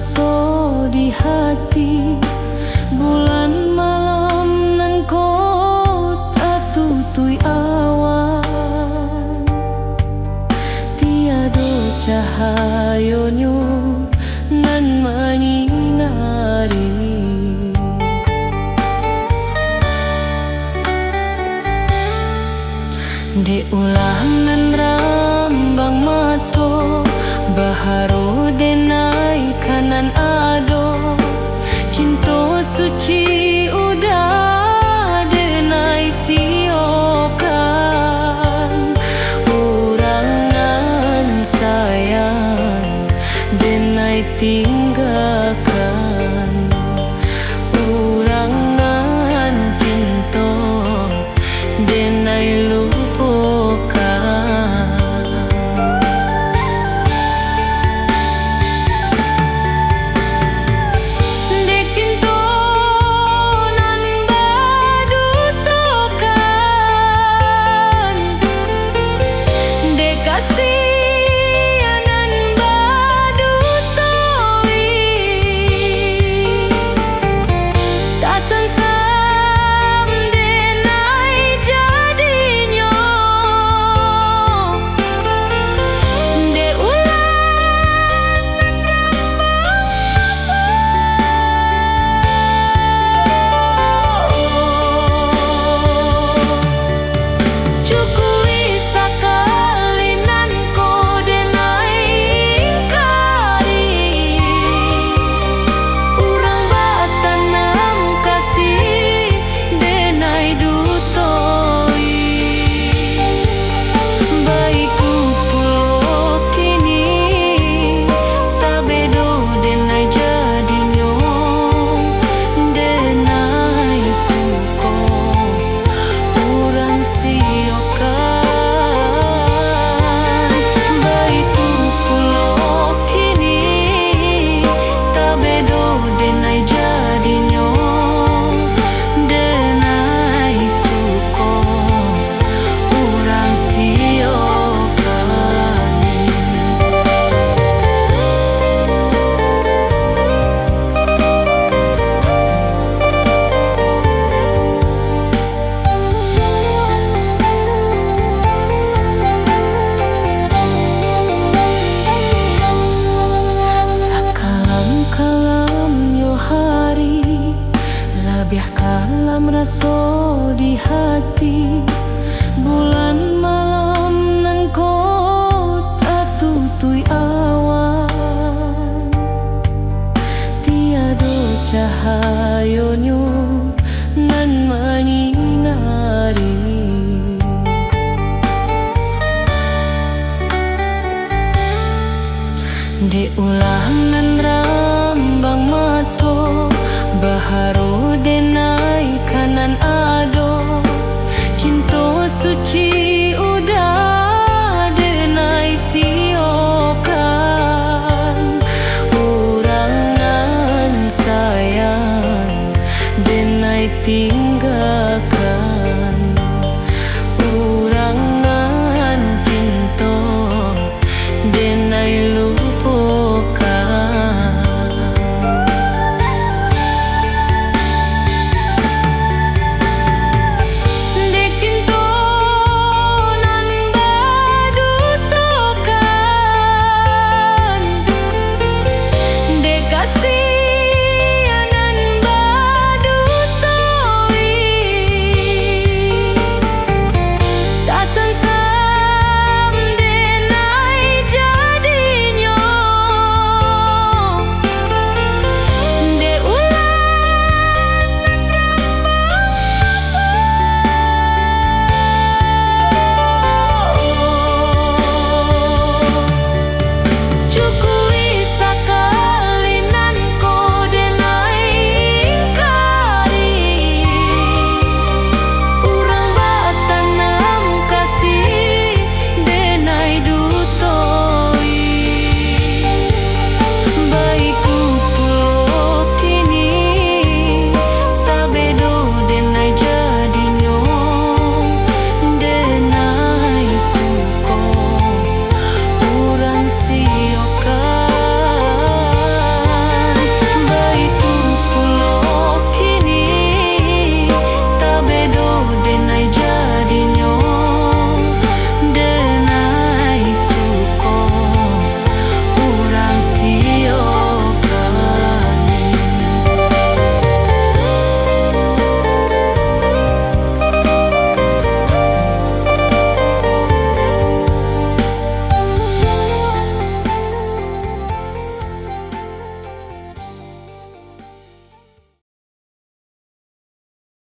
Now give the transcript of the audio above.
raso di hati. Bulan malam nan kota tutui awan, tiado cahayonyo nan menyinari. De ulah nan rambang mato, baharo denai kanan ado. Cinta suci udah denai siokan. Urangan sayang denai tinggalkan. Urangan cinta denai lupakan. Dek cinta nan badutokan, dek kasih nan badutoi. Tak sensam denai jadinyo. De cukui sakalinan ko denai ingkari. Urang batanam kasih denai dutoi. Baiku pulo kini tabedo denai jadinyo. Denai suko urang siokan. Baiku pulo kini tabedo denai jadinyo. Denai suko urang siokan. Sakalam-kalam yo hari, lebih kalam raso di hati.